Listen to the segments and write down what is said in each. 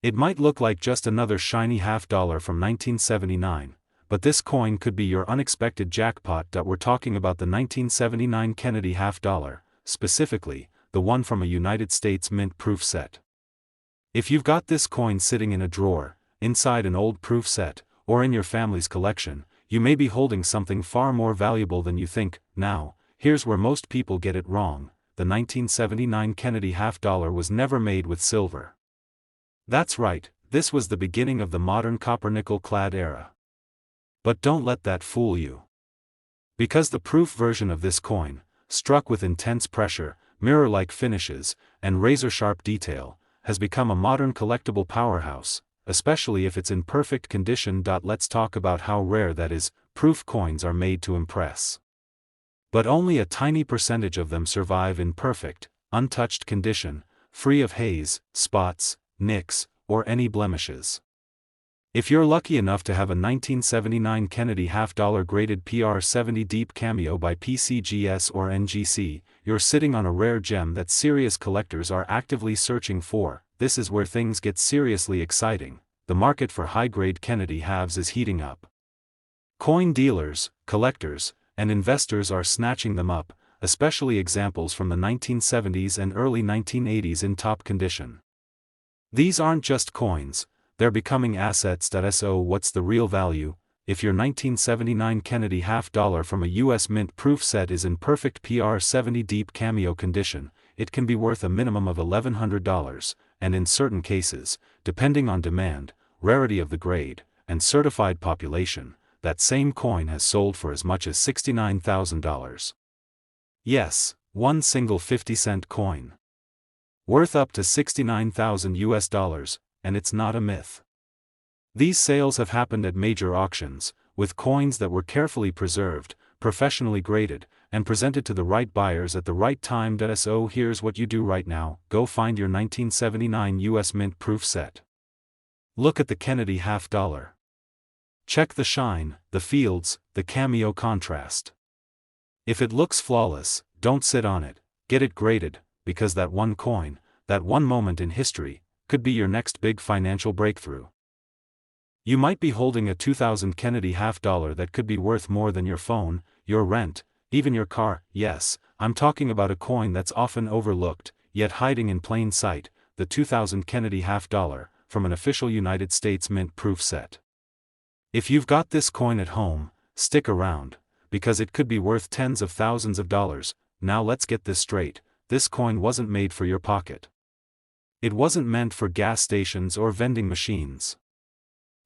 It might look like just another shiny half-dollar from 1979, but this coin could be your unexpected jackpot. We're talking about the 1979 Kennedy half-dollar, specifically, the one from a United States Mint proof set. If you've got this coin sitting in a drawer, inside an old proof set, or in your family's collection, you may be holding something far more valuable than you think. Now, here's where most people get it wrong: the 1979 Kennedy half-dollar was never made with silver. That's right, this was the beginning of the modern copper-nickel-clad era. But don't let that fool you. Because the proof version of this coin, struck with intense pressure, mirror-like finishes, and razor-sharp detail, has become a modern collectible powerhouse, especially if it's in perfect condition. Let's talk about how rare that is. Proof coins are made to impress. But only a tiny percentage of them survive in perfect, untouched condition, free of haze, spots, nicks, or any blemishes. If you're lucky enough to have a 1979 Kennedy half-dollar graded PR70 Deep Cameo by PCGS or NGC, you're sitting on a rare gem that serious collectors are actively searching for. This is where things get seriously exciting. The market for high-grade Kennedy halves is heating up. Coin dealers, collectors, and investors are snatching them up, especially examples from the 1970s and early 1980s in top condition. These aren't just coins, they're becoming assets. So what's the real value? If your 1979 Kennedy half-dollar from a US Mint proof set is in perfect PR70 Deep Cameo condition, it can be worth a minimum of $1,100, and in certain cases, depending on demand, rarity of the grade, and certified population, that same coin has sold for as much as $69,000. Yes, one single 50-cent coin. Worth up to $69,000, and it's not a myth. These sales have happened at major auctions, with coins that were carefully preserved, professionally graded, and presented to the right buyers at the right time. So here's what you do right now: go find your 1979 US Mint proof set. Look at the Kennedy half-dollar. Check the shine, the fields, the cameo contrast. If it looks flawless, don't sit on it, get it graded, because that one coin, that one moment in history, could be your next big financial breakthrough. You might be holding a 2000 Kennedy half-dollar that could be worth more than your phone, your rent, even your car. Yes, I'm talking about a coin that's often overlooked, yet hiding in plain sight, the 2000 Kennedy half-dollar, from an official United States Mint proof set. If you've got this coin at home, stick around, because it could be worth tens of thousands of dollars. Now let's get this straight: this coin wasn't made for your pocket. It wasn't meant for gas stations or vending machines.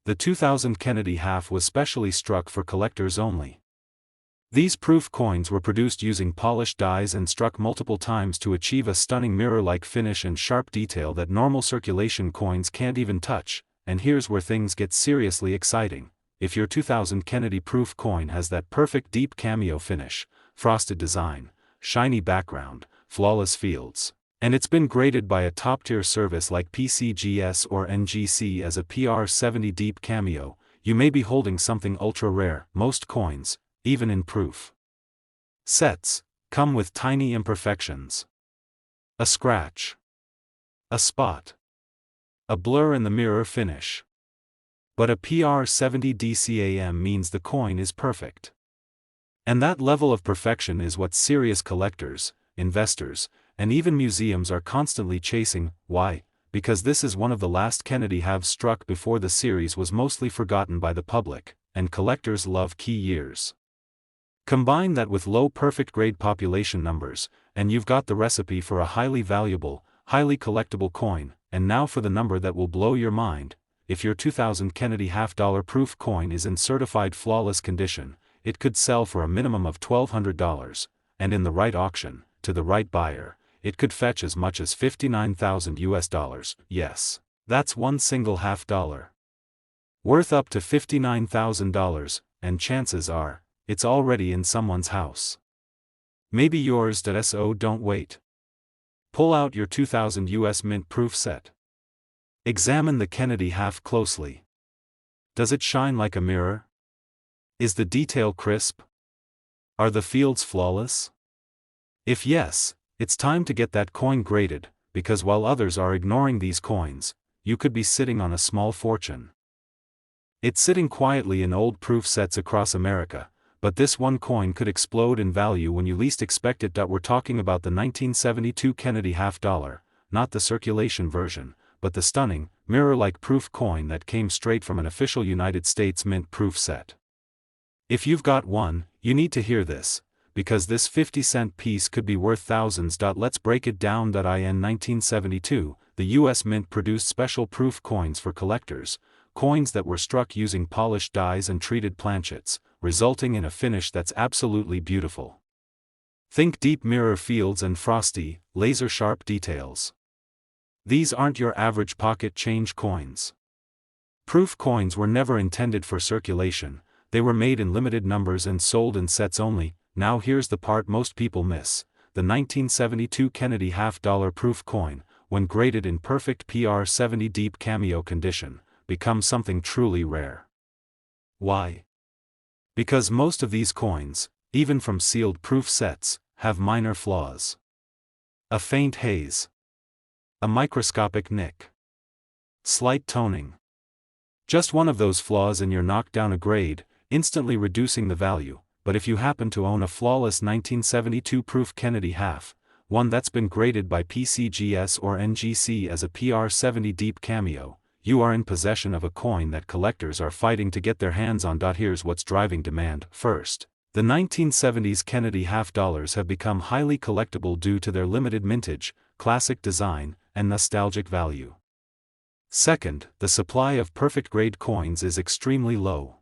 The 2000 Kennedy half was specially struck for collectors only. These proof coins were produced using polished dies and struck multiple times to achieve a stunning mirror-like finish and sharp detail that normal circulation coins can't even touch. And here's where things get seriously exciting: if your 2000 Kennedy proof coin has that perfect deep cameo finish, frosted design, shiny background, flawless fields, and it's been graded by a top-tier service like PCGS or NGC as a PR70 Deep Cameo, you may be holding something ultra-rare. Most coins, even in proof sets, come with tiny imperfections. A scratch, a spot, a blur in the mirror finish. But a PR70 DCAM means the coin is perfect. And that level of perfection is what serious collectors, investors, and even museums are constantly chasing. Why? Because this is one of the last Kennedy halves struck before the series was mostly forgotten by the public, and collectors love key years. Combine that with low perfect grade population numbers, and you've got the recipe for a highly valuable, highly collectible coin. And now for the number that will blow your mind: if your 2000 Kennedy half-dollar proof coin is in certified flawless condition, it could sell for a minimum of $1,200, and in the right auction, to the right buyer, it could fetch as much as $59,000. Yes, that's one single half-dollar. Worth up to $59,000, and chances are, it's already in someone's house. Maybe yours. So don't wait. Pull out your 2000 US Mint proof set. Examine the Kennedy half closely. Does it shine like a mirror? Is the detail crisp? Are the fields flawless? If yes, it's time to get that coin graded, because while others are ignoring these coins, you could be sitting on a small fortune. It's sitting quietly in old proof sets across America, but this one coin could explode in value when you least expect it. We're talking about the 1972 Kennedy half dollar, not the circulation version, but the stunning, mirror-like proof coin that came straight from an official United States Mint proof set. If you've got one, you need to hear this, because this 50-cent piece could be worth thousands. Let's break it down. In 1972, the U.S. Mint produced special proof coins for collectors, coins that were struck using polished dies and treated planchets, resulting in a finish that's absolutely beautiful. Think deep mirror fields and frosty, laser-sharp details. These aren't your average pocket change coins. Proof coins were never intended for circulation, they were made in limited numbers and sold in sets only. Now here's the part most people miss: the 1972 Kennedy half-dollar proof coin, when graded in perfect PR70 deep cameo condition, becomes something truly rare. Why? Because most of these coins, even from sealed proof sets, have minor flaws. A faint haze. A microscopic nick. Slight toning. Just one of those flaws and you're knocked down a grade, instantly reducing the value. But if you happen to own a flawless 1972 proof Kennedy half, one that's been graded by PCGS or NGC as a PR70 deep cameo, you are in possession of a coin that collectors are fighting to get their hands on. Here's what's driving demand. First, the 1970s Kennedy half dollars have become highly collectible due to their limited mintage, classic design, and nostalgic value. Second, the supply of perfect grade coins is extremely low.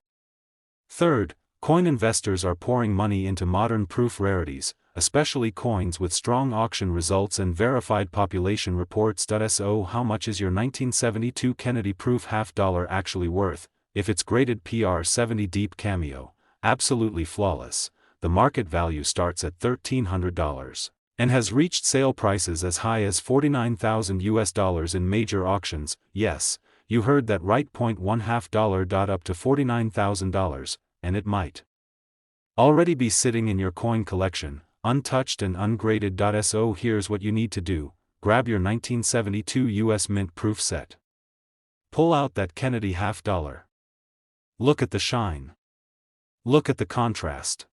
Third, coin investors are pouring money into modern proof rarities, especially coins with strong auction results and verified population reports. So how much is your 1972 Kennedy proof half dollar actually worth? If it's graded PR70 deep cameo, absolutely flawless, the market value starts at $1,300, and has reached sale prices as high as $49,000 in major auctions. Yes, you heard that right. $1.5 up to $49,000, and it might already be sitting in your coin collection, untouched and ungraded. So here's what you need to do: grab your 1972 US Mint proof set. Pull out that Kennedy half dollar. Look at the shine. Look at the contrast.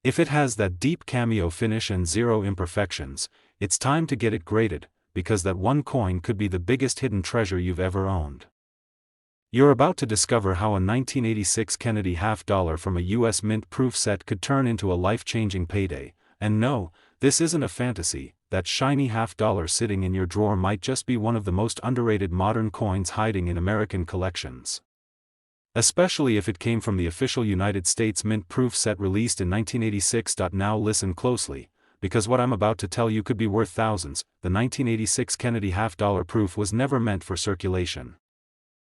If it has that deep cameo finish and zero imperfections, it's time to get it graded, because that one coin could be the biggest hidden treasure you've ever owned. You're about to discover how a 1986 Kennedy half dollar from a US Mint proof set could turn into a life-changing payday. And no, this isn't a fantasy. That shiny half dollar sitting in your drawer might just be one of the most underrated modern coins hiding in American collections. Especially if it came from the official United States Mint proof set released in 1986. Now listen closely, because what I'm about to tell you could be worth thousands. The 1986 Kennedy half dollar proof was never meant for circulation.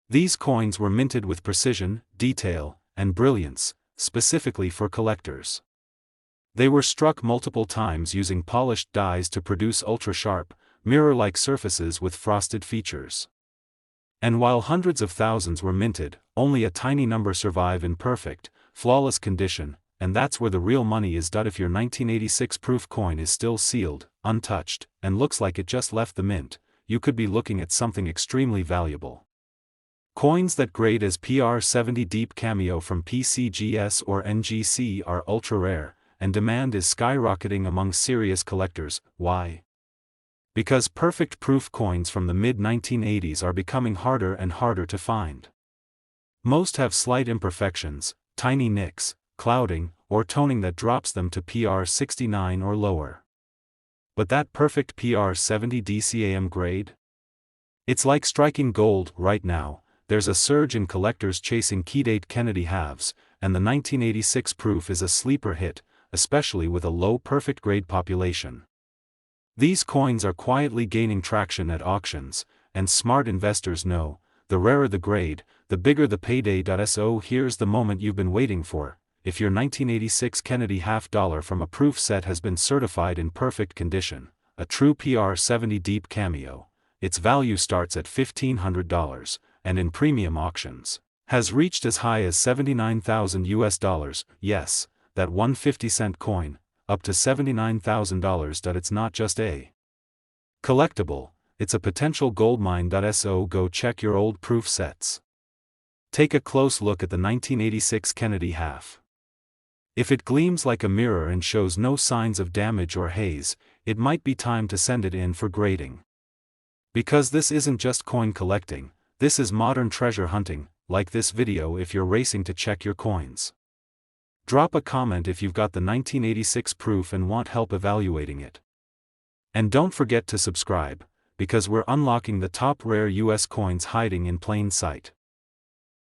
These coins were minted with precision, detail, and brilliance, specifically for collectors. They were struck multiple times using polished dies to produce ultra-sharp, mirror-like surfaces with frosted features. And while hundreds of thousands were minted, only a tiny number survive in perfect, flawless condition, and that's where the real money is. If your 1986 proof coin is still sealed, untouched, and looks like it just left the mint, you could be looking at something extremely valuable. Coins that grade as PR70 deep cameo from PCGS or NGC are ultra-rare, and demand is skyrocketing among serious collectors. Why? Because perfect proof coins from the mid-1980s are becoming harder and harder to find. Most have slight imperfections, tiny nicks, clouding, or toning that drops them to PR69 or lower. But that perfect PR70 DCAM grade? It's like striking gold. Right now, there's a surge in collectors chasing keydate Kennedy halves, and the 1986 proof is a sleeper hit, especially with a low perfect grade population. These coins are quietly gaining traction at auctions, and smart investors know, the rarer the grade, the bigger the payday. So here's the moment you've been waiting for: if your 1986 Kennedy half dollar from a proof set has been certified in perfect condition, a true PR70 deep cameo, its value starts at $1,500, and in premium auctions, has reached as high as $79,000. Yes, that 150-cent coin, up to $79,000. It's not just a collectible, it's a potential goldmine. So go check your old proof sets. Take a close look at the 1986 Kennedy half. If it gleams like a mirror and shows no signs of damage or haze, it might be time to send it in for grading. Because this isn't just coin collecting, this is modern treasure hunting. Like this video if you're racing to check your coins. Drop a comment if you've got the 1986 proof and want help evaluating it. And don't forget to subscribe, because we're unlocking the top rare US coins hiding in plain sight.